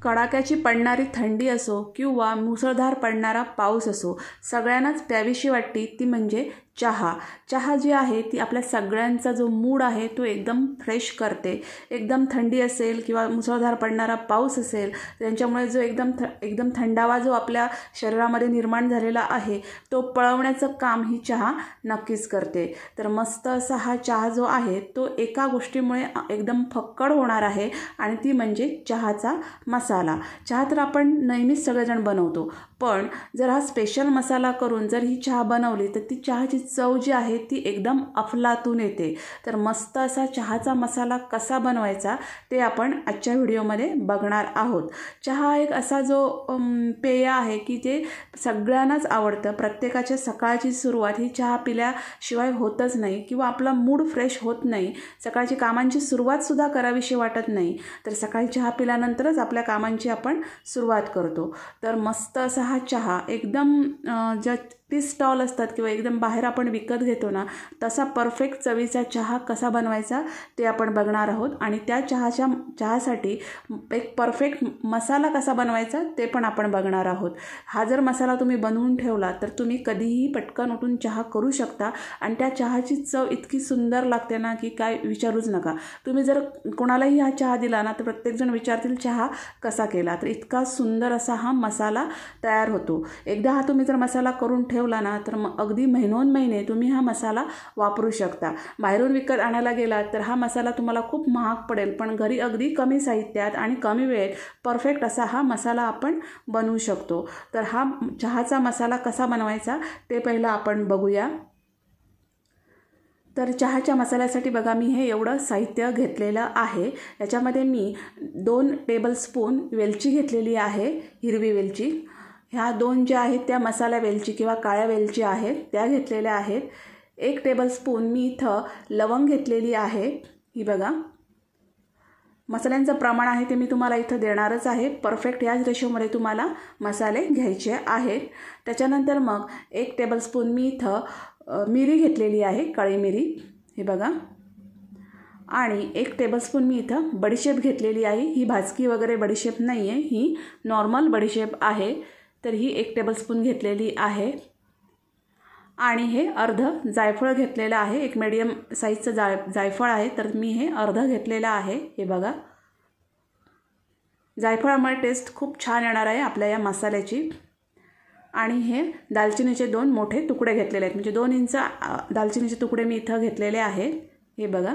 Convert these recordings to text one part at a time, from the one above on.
कडाक्याची पडणारी थंडी असो किंवा मुसळधार पडणारा पाऊस असो, सगळ्यांनाच प्यावीशी वाटते ती म्हणजे चहा. चहा जी आहे ती आपल्या सगळ्यांचा जो मूड आहे तो एकदम फ्रेश करते. एकदम थंडी असेल किंवा मुसळधार पडणारा पाऊस असेल, त्यांच्यामुळे जो एकदम थंडावा जो आपल्या शरीरामध्ये निर्माण झालेला आहे तो पळवण्याचं काम ही चहा नक्कीच करते. तर मस्त असा हा चहा जो आहे तो एका गोष्टीमुळे एकदम फक्कड होणार आहे आणि ती म्हणजे चहाचा मसाला. चहा तर आपण नेहमीच सगळेजण बनवतो, पण जर हा स्पेशल मसाला करून जर ही चहा बनवली तर ती चहाची चव जी आहे ती एकदम अफलातून येते. तर मस्त असा चहाचा मसाला कसा बनवायचा ते आपण आजच्या व्हिडिओमध्ये बघणार आहोत. चहा एक असा जो पेय आहे की ते सगळ्यांनाच आवडतं. प्रत्येकाच्या सकाळची सुरुवात ही चहा पिल्याशिवाय होतच नाही किंवा आपला मूड फ्रेश होत नाही. सकाळची कामांची सुरुवातसुद्धा करावीशी वाटत नाही, तर सकाळी चहा पिल्यानंतरच आपल्या कामांची आपण सुरुवात करतो. तर मस्त असा हा चहा एकदम ज्या टी स्टॉल असतात किंवा एकदम बाहेर आपण विकत घेतो ना, तसा परफेक्ट चवीचा चहा कसा बनवायचा ते आपण बघणार आहोत. आणि त्या चहासाठी एक परफेक्ट मसाला कसा बनवायचा ते पण आपण बघणार आहोत. हा जर मसाला तुम्ही बनवून ठेवला तर तुम्ही कधीही पटकन उठून चहा करू शकता आणि त्या चहाची चव इतकी सुंदर लागते ना की काय विचारूच नका. तुम्ही जर कोणालाही हा चहा दिला ना तर प्रत्येकजण विचारतील चहा कसा केला. तर इतका सुंदर असा हा मसाला तयार होतो. एकदा हा तुम्ही जर मसाला करून ठेवला ना तर मग अगदी महिनोन्महिने तुम्ही हा मसाला वापरू शकता. बाहेरून विकत आणायला गेलात तर हा मसाला तुम्हाला खूप महाग पडेल, पण घरी अगदी कमी साहित्यात आणि कमी वेळेत परफेक्ट असा हा मसाला आपण बनवू शकतो. तर हा चहाचा मसाला कसा बनवायचा ते पहिलं आपण बघूया. तर चहाच्या मसाल्यासाठी बघा मी हे एवढं साहित्य घेतलेलं आहे. याच्यामध्ये मी 2 टेबलस्पून वेलची घेतलेली आहे, हिरवी वेलची. ह्या 2 ज्या आहेत त्या मसाला वेलची किंवा काळ्या वेलची आहेत त्या घेतलेल्या आहेत. 1 टेबलस्पून मी इथं लवंग घेतलेली आहे. ही बघा, मसाल्यांचं प्रमाण आहे ते मी तुम्हाला इथं देणारच आहे. परफेक्ट याच रेशोमध्ये तुम्हाला मसाले घ्यायचे आहेत. त्याच्यानंतर मग 1 टेबलस्पून मी इथं मिरी घेतलेली आहे, काळी मिरी. हे बघा, आणि 1 टेबलस्पून मी इथं बडीशेप घेतलेली आहे. ही भाजकी वगैरे बडीशेप नाही आहे, ही नॉर्मल बडीशेप आहे. तर ही 1 टेबलस्पून घेतलेली आहे. आणि हे अर्ध जायफळ घेतलेलं आहे. एक मीडियम साईजचं जायफळ आहे, तर मी हे अर्ध घेतलेलं आहे. हे बघा, जायफळामुळे टेस्ट खूप छान येणार आहे आपल्या या मसाल्याची. आणि हे दालचिनीचे 2 मोठे तुकडे घेतलेले आहेत, म्हणजे 2 इंच दालचिनीचे तुकडे मी इथं घेतलेले आहेत. हे बघा,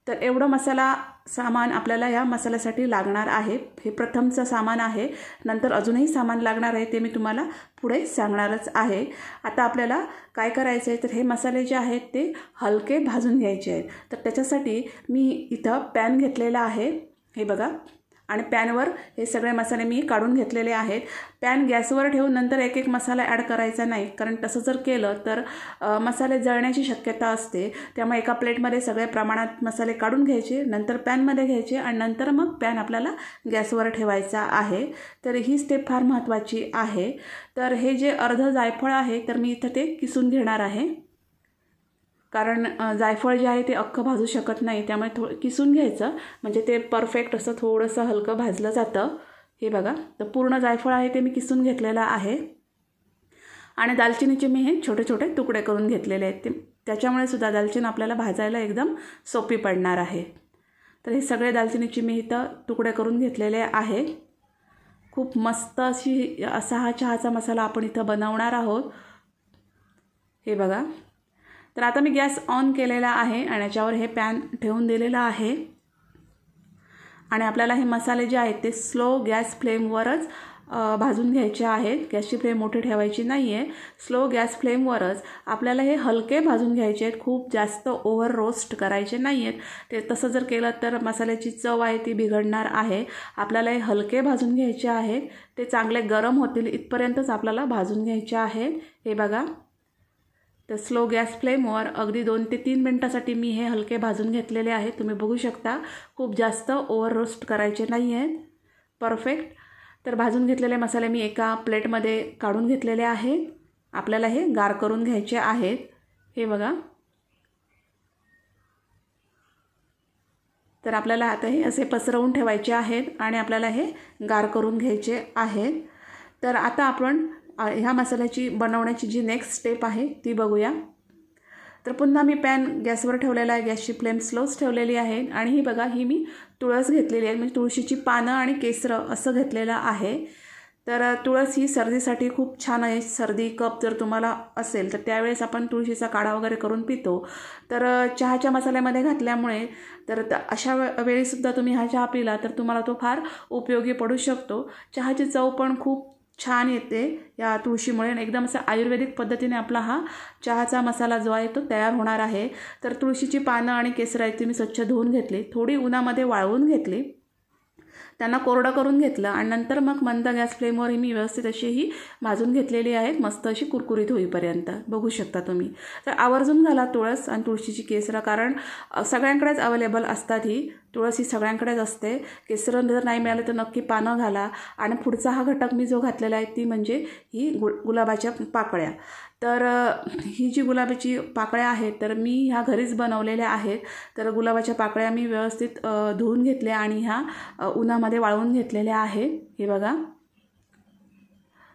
तर एवढं मसाला सामान आपल्याला या मसाल्यासाठी लागणार आहे. हे प्रथमचं सामान आहे. नंतर अजूनही सामान लागणार आहे, ते मी तुम्हाला पुढे सांगणारच आहे. आता आपल्याला काय करायचं आहे तर हे मसाले जे आहेत ते हलके भाजून घ्यायचे आहेत. तर त्याच्यासाठी मी इथं पॅन घेतलेला आहे. हे बघा, आणि पॅनवर हे सगळे मसाले मी काढून घेतलेले आहेत. पॅन गॅसवर ठेवून नंतर एक एक मसाला ॲड करायचा नाही, कारण तसं जर केलं तर मसाले जळण्याची शक्यता असते. त्यामुळे एका प्लेटमध्ये सगळ्या प्रमाणात मसाले काढून घ्यायचे, नंतर पॅनमध्ये घ्यायचे आणि नंतर मग पॅन आपल्याला गॅसवर ठेवायचा आहे. तर ही स्टेप फार महत्त्वाची आहे. तर हे जे अर्ध जायफळ आहे तर मी इथं ते किसून घेणार आहे, कारण जायफळ जे आहे ते अख्खं भाजू शकत नाही. त्यामुळे किसून घ्यायचं, म्हणजे ते परफेक्ट असं थोडंसं हलकं भाजलं जातं. हे बघा, तर पूर्ण जायफळ आहे ते मी किसून घेतलेलं आहे. आणि दालचिनीचे मी हे छोटे छोटे तुकडे करून घेतलेले आहेत. त्याच्यामुळे सुद्धा दालचिनी आपल्याला भाजायला एकदम सोपी पडणार आहे. तर हे सगळे दालचिनीचे मी इथं तुकडे करून घेतलेले आहे. खूप मस्त असा हा चहाचा मसाला आपण इथं बनवणार आहोत. हे बघा, तर आता मी गॅस ऑन केलेला आहे आणि याच्यावर हे पॅन ठेवून दिलेलं आहे. आणि आपल्याला हे मसाले जे आहेत ते स्लो गॅस फ्लेमवरच भाजून घ्यायचे आहेत. गॅसची फ्लेम मोठी ठेवायची नाही आहे. स्लो गॅस फ्लेमवरच आपल्याला हे हलके भाजून घ्यायचे आहेत. खूप जास्त ओव्हर रोस्ट करायचे नाही आहेत. ते तसं जर केलं तर मसाल्याची चव आहे ती बिघडणार आहे. आपल्याला हे हलके भाजून घ्यायचे आहेत. ते चांगले गरम होतील इथपर्यंतच आपल्याला भाजून घ्यायचे आहेत. हे बघा, तर स्लो गॅस फ्लेमवर अगदी 2 ते 3 मिनटासाठी मी हे हलके भाजून घेतलेले आहेत. तुम्ही बघू शकता, खूप जास्त ओव्हर रोस्ट करायचे नाही आहेत. परफेक्ट. तर भाजून घेतलेले मसाले मी एका प्लेटमध्ये काढून घेतलेले आहेत. आपल्याला हे गार करून घ्यायचे आहेत. हे बघा, तर आपल्याला आता हे असे पसरवून ठेवायचे आहेत आणि आपल्याला हे गार करून घ्यायचे आहेत. तर आता आपण ह्या मसाल्याची बनवण्याची जी नेक्स्ट स्टेप आहे ती बघूया. तर पुन्हा मी पॅन गॅसवर ठेवलेला आहे. गॅसची फ्लेम स्लोच ठेवलेली आहे आणि ही बघा, ही मी तुळस घेतलेली आहे, म्हणजे तुळशीची पानं आणि केसरं असं घेतलेलं आहे. तर तुळस ही सर्दीसाठी खूप छान आहे. सर्दी कप जर तुम्हाला असेल तर त्यावेळेस आपण तुळशीचा काढा वगैरे करून पितो. तर चहाच्या मसाल्यामध्ये घातल्यामुळे तर अशा वेळीसुद्धा तुम्ही हा चहा पिला तर तुम्हाला तो फार उपयोगी पडू शकतो. चहाची चव पण खूप छान येते या तुळशीमुळे. एकदम असं आयुर्वेदिक पद्धतीने आपला हा चहाचा मसाला जो आहे तो तयार होणार आहे. तर तुळशीची पानं आणि केसर आहेत ती मी स्वच्छ धुवून घेतली, थोडी उन्हामध्ये वाळवून घेतली, त्यांना कोरडं करून घेतलं आणि नंतर मग मंद गॅस फ्लेमवर ही मी व्यवस्थित अशी ही भाजून घेतलेली आहेत, मस्त अशी कुरकुरीत होईपर्यंत. बघू शकता तुम्ही. तर आवर्जून घाला तुळस आणि तुळशीची केसरं, कारण सगळ्यांकडेच अवेलेबल असतात. ही तुळस ही सगळ्यांकडेच असते. केसरं जर नाही मिळालं तर नक्की पानं घाला. आणि पुढचा हा घटक मी जो घातलेला आहे ती म्हणजे ही गुलाबाच्या पाकळ्या. तर ही जी गुलाबाची पाकळ्या आहेत तर मी ह्या घरीच बनवलेल्या आहेत. तर गुलाबाच्या पाकळ्या मी व्यवस्थित धुवून घेतल्या आणि ह्या उन्हामध्ये वाळवून घेतलेल्या आहेत. हे बघा.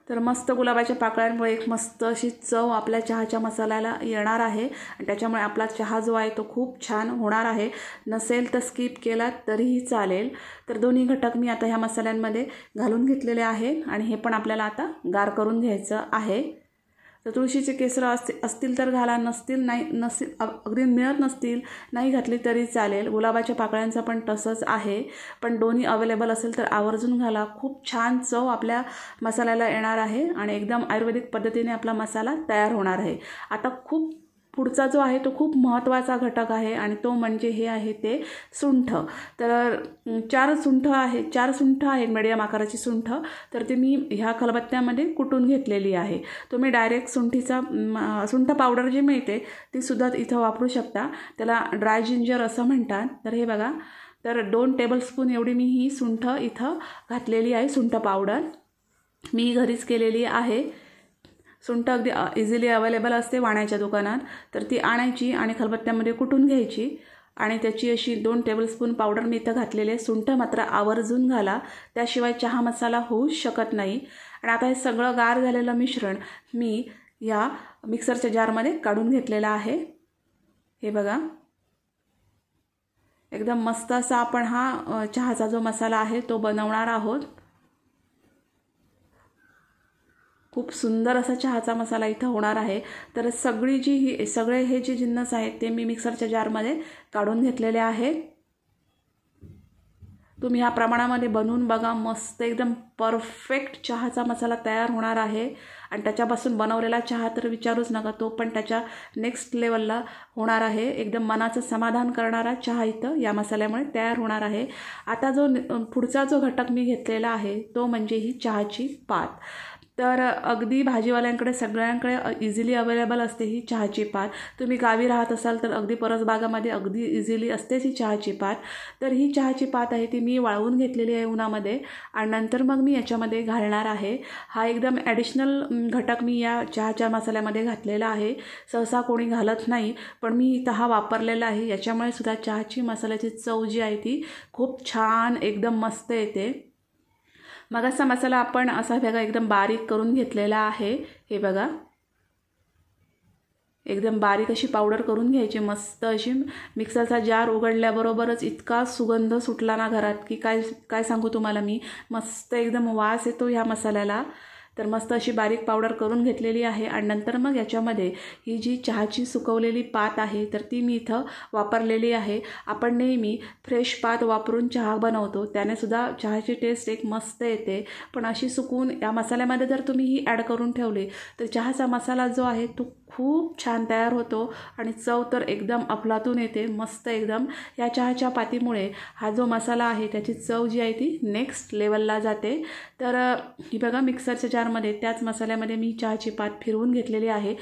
तर मस्त गुलाबाच्या पाकळ्यांमुळे एक मस्त अशी चव आपल्या चहाच्या मसाल्याला येणार आहे आणि त्याच्यामुळे आपला चहा जो आहे तो खूप छान होणार आहे. नसेल तर स्किप केला तरीही चालेल. तर दोन्ही घटक मी आता ह्या मसाल्यांमध्ये घालून घेतलेले आहेत आणि हे पण आपल्याला आता गार करून घ्यायचं आहे. तर तुळशीचे केसरं असतील तर घाला, नसतील अगदी मिळत नसतील नाही घातली तरी चालेल. गुलाबाच्या पाकळ्यांचं पण तसंच आहे, पण दोन्ही अवेलेबल असेल तर आवर्जून घाला. खूप छान चव आपल्या मसाल्याला येणार आहे आणि एकदम आयुर्वेदिक पद्धतीने आपला मसाला तयार होणार आहे. आता पुढचा जो आहे तो खूप महत्त्वाचा घटक आहे आणि तो म्हणजे हे आहे ते सुंठ. तर 4 सुंठ आहे मीडियम आकाराची सुंठ. तर ते मी ह्या खलबत्त्यामध्ये कुटून घेतलेली आहे. तुम्ही डायरेक्ट सुंठ पावडर जी मिळते ती सुद्धा इथं वापरू शकता. त्याला ड्राय जिंजर असं म्हणतात. तर हे बघा, तर 2 टेबलस्पून एवढी मी ही सुंठ इथं घातलेली आहे. सुंठ पावडर मी घरीच केलेली आहे. सुंठ अगदी इझिली अवेलेबल असते वाण्याच्या दुकानात. तर ती आणायची आणि खलबत्त्यामध्ये कुटून घ्यायची आणि त्याची अशी 2 टेबलस्पून पावडर मी इथं घातलेली आहे. सुंठ मात्र आवर्जून घाला, त्याशिवाय चहा मसाला होऊच शकत नाही. आणि आता हे सगळं गार झालेलं मिश्रण मी या मिक्सरच्या जारमध्ये काढून घेतलेलं आहे. हे बघा, एकदम मस्त असा आपण हा चहाचा जो मसाला आहे तो बनवणार आहोत. खूप सुंदर असा चहाचा मसाला इथं होणार आहे. तर सगळे हे जे जिन्नस आहेत ते मी मिक्सरच्या जारमध्ये काढून घेतलेले आहेत. तुम्ही ह्या प्रमाणामध्ये बनवून बघा, मस्त एकदम परफेक्ट चहाचा मसाला तयार होणार आहे. आणि त्याच्यापासून बनवलेला चहा तर विचारूच नका, तो पण त्याच्या नेक्स्ट लेवलला होणार आहे. एकदम मनाचं समाधान करणारा चहा इथं या मसाल्यामुळे तयार होणार आहे. आता पुढचा जो घटक मी घेतलेला आहे तो म्हणजे ही चहाची पात. तर अगदी भाजीवाल्यांकडे सगळ्यांकडे इझिली अवेलेबल असते ही चहाची पात. तुम्ही गावी राहत असाल तर अगदी परसबागामध्ये अगदी इझिली असतेच ही चहाची पात. तर ही चहाची पात आहे ती मी वाळवून घेतलेली आहे उन्हामध्ये आणि नंतर मग मी याच्यामध्ये घालणार आहे. हा एकदम ॲडिशनल घटक मी या चहाच्या मसाल्यामध्ये घातलेला आहे. सहसा कोणी घालत नाही, पण मी इथं हा वापरलेला आहे. याच्यामुळे सुद्धा चहाची मसाल्याची चव जी आहे ती खूप छान एकदम मस्त येते. मग असा मसाला आपण असा बघा एकदम बारीक करून घेतलेला आहे. हे बघा, एकदम बारीक अशी पावडर करून घ्यायची. मस्त अशी मिक्सरचा जार उघडल्याबरोबरच इतका सुगंध सुटला ना घरात की काय सांगू तुम्हाला मी. मस्त एकदम वास येतो ह्या मसाल्याला. तर मस्त अशी बारीक पावडर करून घेतलेली आहे आणि नंतर मग याच्यामध्ये ही जी चहाची सुकवलेली पात आहे तर ती मी इथं वापरलेली आहे. आपण नेहमी फ्रेश पात वापरून चहा बनवतो, त्यानेसुद्धा चहाची टेस्ट एक मस्त येते. पण अशी सुकून या मसाल्यामध्ये जर तुम्ही ही ॲड करून ठेवली तर चहाचा मसाला जो आहे तो खूप छान तयार होतो आणि चव तर एकदम अफलातून येते. मस्त एकदम या चहाच्या पातीमुळे हा जो मसाला आहे त्याची चव जी आहे ती नेक्स्ट लेवलला जाते. तर ही बघा, मिक्सरच्या जारमध्ये त्याच मसाल्यामध्ये मी चहाची पात फिरवून घेतलेली आहे.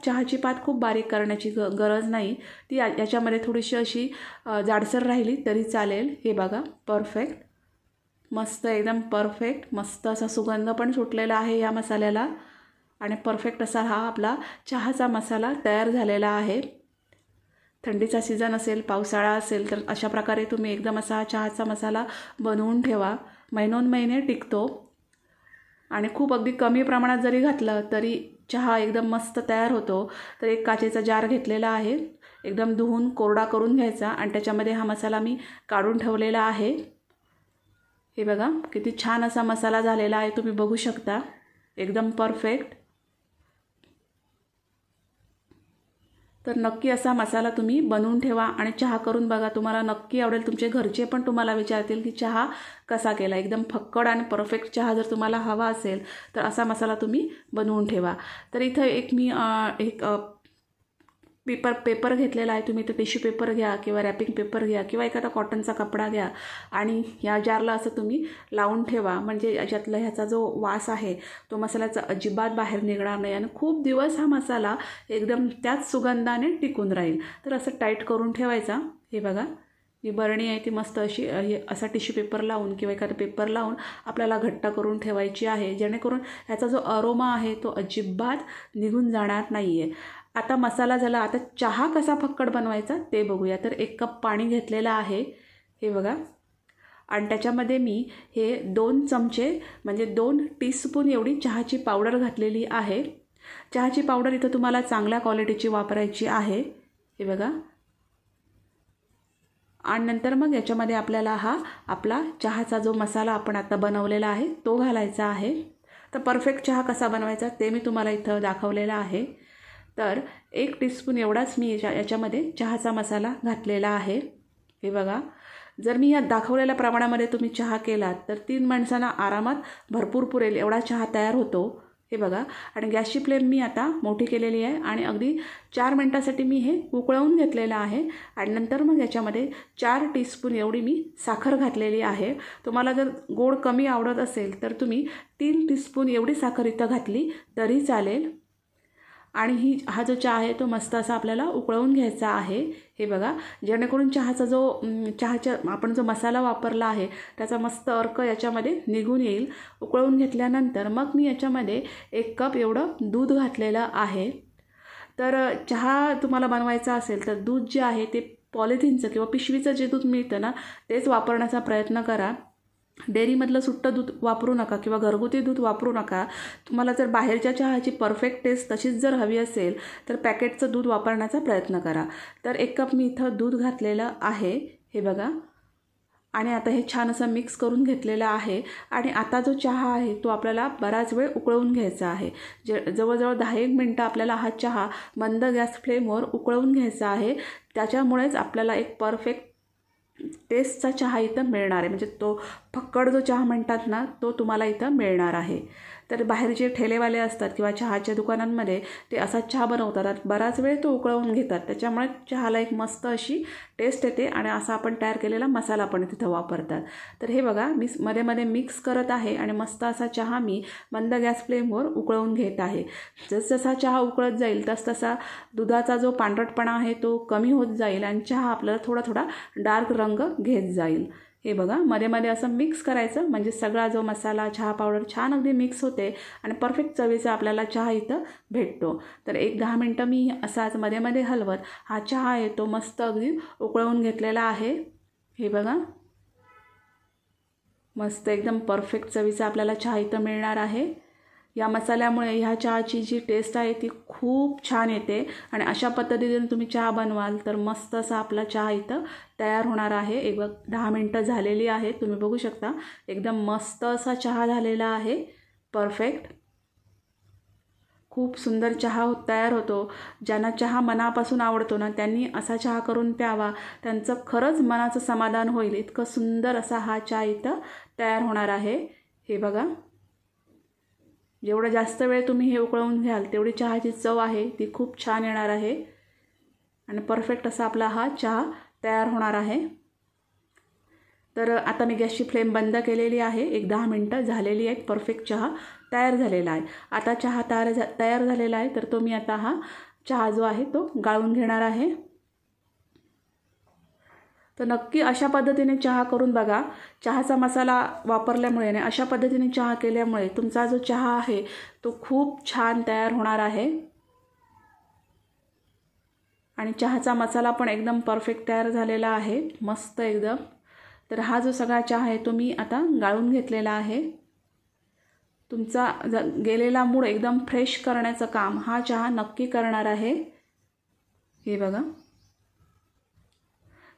चहाची पात खूप बारीक करण्याची गरज नाही, ती याच्यामध्ये थोडीशी अशी जाडसर राहिली तरी चालेल. हे बघा, परफेक्ट, मस्त एकदम परफेक्ट. मस्त असा सुगंध पण सुटलेला आहे या मसाल्याला आणि परफेक्ट असा हा आपला चहाचा मसाला तयार झालेला आहे. थंडीचा सीझन असेल, पावसाळा असेल, तर अशा प्रकारे तुम्ही एकदम असा चहाचा मसाला बनवून ठेवा. महिनोन्महिने टिकतो आणि खूप अगदी कमी प्रमाणात जरी घातलं तरी चहा एकदम मस्त तयार होतो. तर एक काचेचा जार घेतलेला आहे, एकदम धुवून कोरडा करून घ्यायचा आणि त्याच्यामध्ये हा मसाला मी काढून ठेवलेला आहे. हे बघा किती छान असा मसाला झालेला आहे, तुम्ही बघू शकता, एकदम परफेक्ट. तर नक्की असा मसाला तुम्ही बनवून ठेवा आणि चहा करून बघा, तुम्हाला नक्की आवडेल. तुमचे घरचे पण तुम्हाला विचारतील की चहा कसा केला. एकदम फक्कड आणि परफेक्ट चहा जर तुम्हाला हवा असेल तर असा मसाला तुम्ही बनवून ठेवा. तर इथं मी एक पेपर घेतलेला आहे. तुम्ही तर टिश्यू पेपर घ्या किंवा रॅपिंग पेपर घ्या किंवा एखादा कॉटनचा कपडा घ्या आणि या जारला असं तुम्ही लावून ठेवा. म्हणजे याच्यातला ह्याचा जो वास आहे तो मसाल्याचा अजिबात बाहेर निघणार नाही आणि खूप दिवस हा मसाला एकदम त्याच सुगंधाने टिकून राहील. तर असं टाईट करून ठेवायचा. हे बघा ही बरणी आहे ती मस्त अशी असा टिश्यू पेपर लावून किंवा एखादा पेपर लावून आपल्याला घट्ट करून ठेवायची आहे, जेणेकरून ह्याचा जो अरोमा आहे तो अजिबात निघून जाणार नाही आहे. आता मसाला झाला. आता चहा कसा फक्कड बनवायचा ते बघूया. तर 1 कप पाणी घेतलेलं आहे, हे बघा, आणि त्याच्यामध्ये मी हे 2 चमचे म्हणजे 2 टीस्पून एवढी चहाची पावडर घातलेली आहे. चहाची पावडर इथं तुम्हाला चांगल्या क्वालिटीची वापरायची आहे, हे बघा. आणि नंतर मग याच्यामध्ये आपल्याला हा आपला चहाचा जो मसाला आपण आता बनवलेला आहे तो घालायचा आहे. तर परफेक्ट चहा कसा बनवायचा ते मी तुम्हाला इथं दाखवलेला आहे. तर 1 टीस्पून एवढाच मी याच्यामध्ये चहाचा मसाला घातलेला आहे, हे बघा. जर मी या दाखवलेल्या प्रमाणामध्ये तुम्ही चहा केलात तर 3 माणसांना आरामात भरपूर पुरेल एवढा चहा तयार होतो, हे बघा. आणि गॅसची फ्लेम मी आता मोठी केलेली आहे आणि अगदी 4 मिनटासाठी मी हे उकळवून घेतलेलं आहे. आणि नंतर मग याच्यामध्ये 4 टीस्पून एवढी मी साखर घातलेली आहे. तुम्हाला जर गोड कमी आवडत असेल तर तुम्ही 3 टीस्पून एवढी साखर इथं घातली तरी चालेल. आणि हा जो चहा आहे तो मस्त असा आपल्याला उकळवून घ्यायचा आहे, हे बघा. जेणेकरून चहाचा आपण जो मसाला वापरला आहे त्याचा मस्त अर्क याच्यामध्ये निघून येईल. उकळवून घेतल्यानंतर मग मी याच्यामध्ये 1 कप एवढं दूध घातलेलं आहे. तर चहा तुम्हाला बनवायचा असेल तर दूध जे आहे ते पॉलिथिनचं किंवा पिशवीचं जे दूध मिळतं ना तेच वापरण्याचा प्रयत्न करा. डेअरीमधलं सुट्टं दूध वापरू नका किंवा घरगुती दूध वापरू नका. तुम्हाला जर बाहेरच्या चहाची परफेक्ट टेस्ट तशीच जर हवी असेल तर पॅकेटचं दूध वापरण्याचा प्रयत्न करा. तर 1 कप मी इथं दूध घातलेलं आहे, हे बघा. आणि आता हे छान असं मिक्स करून घेतलेलं आहे. आणि आता जो चहा आहे तो आपल्याला बराच वेळ उकळवून घ्यायचा आहे. जवळजवळ 10-1 मिनटं आपल्याला हा चहा मंद गॅस फ्लेमवर उकळवून घ्यायचा आहे. त्याच्यामुळेच आपल्याला एक परफेक्ट टेस्टचा चहा इथं मिळणार आहे. म्हणजे तो फक्कड जो चहा म्हणतात ना तो तुम्हाला इथं मिळणार आहे. तर बाहेर जे ठेलेवाले असतात किंवा चहाच्या दुकानांमध्ये ते असा चहा बनवतात, बराच वेळ तो उकळवून घेतात. त्याच्यामुळे चहाला एक मस्त अशी टेस्ट येते आणि असा आपण तयार केलेला मसाला पण तिथं वापरतात. तर हे बघा मी मध्ये मध्ये मिक्स करत आहे आणि मस्त असा चहा मी मंद गॅस फ्लेमवर उकळवून घेत आहे. जसजसा चहा उकळत जाईल तसतसा दुधाचा जो पांढरटपणा आहे तो कमी होत जाईल आणि चहा आपल्याला थोडा थोडा डार्क रंग घेत जाईल. हे बघा मध्ये मध्ये असं मिक्स करायचं म्हणजे सगळा जो मसाला चहा पावडर छान अगदी मिक्स होते आणि परफेक्ट चवीचा आपल्याला चहा इथं भेटतो. तर 1-10 मिनटं मी असाच मध्ये मध्ये हलवत हा चहा आहे तो मस्त अगदी उकळवून घेतलेला आहे. हे बघा मस्त एकदम परफेक्ट चवीचा आपल्याला चहा इथं मिळणार आहे. या मसाल्यामुळे ह्या चहाची जी टेस्ट आहे ती खूप छान येते आणि अशा पद्धतीने तुम्ही चहा बनवाल तर मस्त असा आपला चहा इथं तयार होणार आहे. 10 मिनटं झालेली आहे, तुम्ही बघू शकता एकदम मस्त असा चहा झालेला आहे, परफेक्ट. खूप सुंदर चहा तयार होतो. ज्यांना चहा मनापासून आवडतो ना त्यांनी असा चहा करून प्यावा, त्यांचं खरंच मनाचं समाधान होईल. इतकं सुंदर असा हा चहा इथं तयार होणार आहे. हे बघा जेवढं जास्त वेळ तुम्ही हे उकळवून घ्याल तेवढी चहाची चव आहे ती खूप छान येणार आहे आणि परफेक्ट असा आपला हा चहा तयार होणार आहे. तर आता मी गॅसची फ्लेम बंद केलेली आहे. 10 मिनटं झालेली आहेत, परफेक्ट चहा तयार झालेला आहे. आता चहा तयार झालेला आहे तर तो मी आता हा चहा जो आहे तो गाळून घेणार आहे. तर नक्की अशा पद्धतीने चहा करून बघा. चहाचा मसाला वापरल्यामुळे आणि अशा पद्धतीने चहा केल्यामुळे तुमचा जो चहा आहे तो खूप छान तयार होणार आहे आणि चहाचा मसाला पण एकदम परफेक्ट तयार झालेला आहे, मस्त एकदम. तर हा जो सगळा चहा आहे तो मी आता गाळून घेतलेला आहे. तुमचा गेलेला मूड एकदम फ्रेश करण्याचं काम हा चहा नक्की करणार आहे. हे बघा.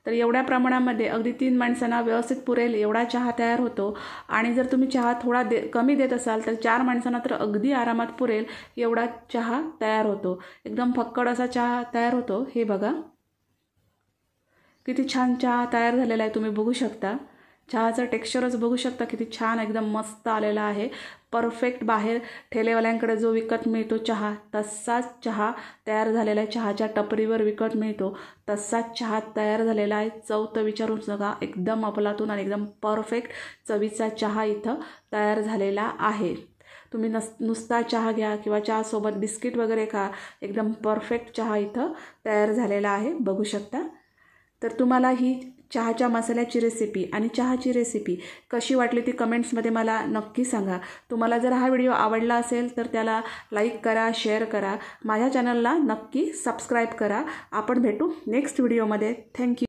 तर एवढ्या प्रमाणामध्ये अगदी 3 माणसांना व्यवस्थित पुरेल एवढा चहा तयार होतो. आणि जर तुम्ही चहा थोडा कमी देत असाल तर 4 माणसांना तर अगदी आरामात पुरेल एवढा चहा तयार होतो. एकदम फक्कड असा चहा तयार होतो. हे बघा किती छान चहा तयार झालेला आहे, तुम्ही बघू शकता. चहाचं टेक्स्चरच बघू शकता किती छान एकदम मस्त आलेला आहे. परफेक्ट बाहेर ठेलेवाल्यांकडे जो विकत मिळतो चहा तसाच चहा तयार झालेला आहे. चहाच्या टपरीवर विकत मिळतो तसाच चहा तयार झालेला आहे. चव तर विचारून बघा, एकदम अफलातून आणि एकदम परफेक्ट चवीचा चहा इथं तयार झालेला आहे. तुम्ही नुसता चहा घ्या किंवा चहासोबत बिस्किट वगैरे खा, एकदम परफेक्ट चहा इथं तयार झालेला आहे, बघू शकता. तर तुम्हाला ही चहाच्या मसाल्याची रेसिपी आणि चहाची रेसिपी कशी वाटली ती कमेंट्समध्ये मला नक्की सांगा. तुम्हाला जर हा व्हिडिओ आवडला असेल तर त्याला लाईक करा, शेअर करा. माझ्या चॅनलला नक्की सबस्क्राईब करा. आपण भेटू नेक्स्ट व्हिडिओमध्ये. थँक्यू.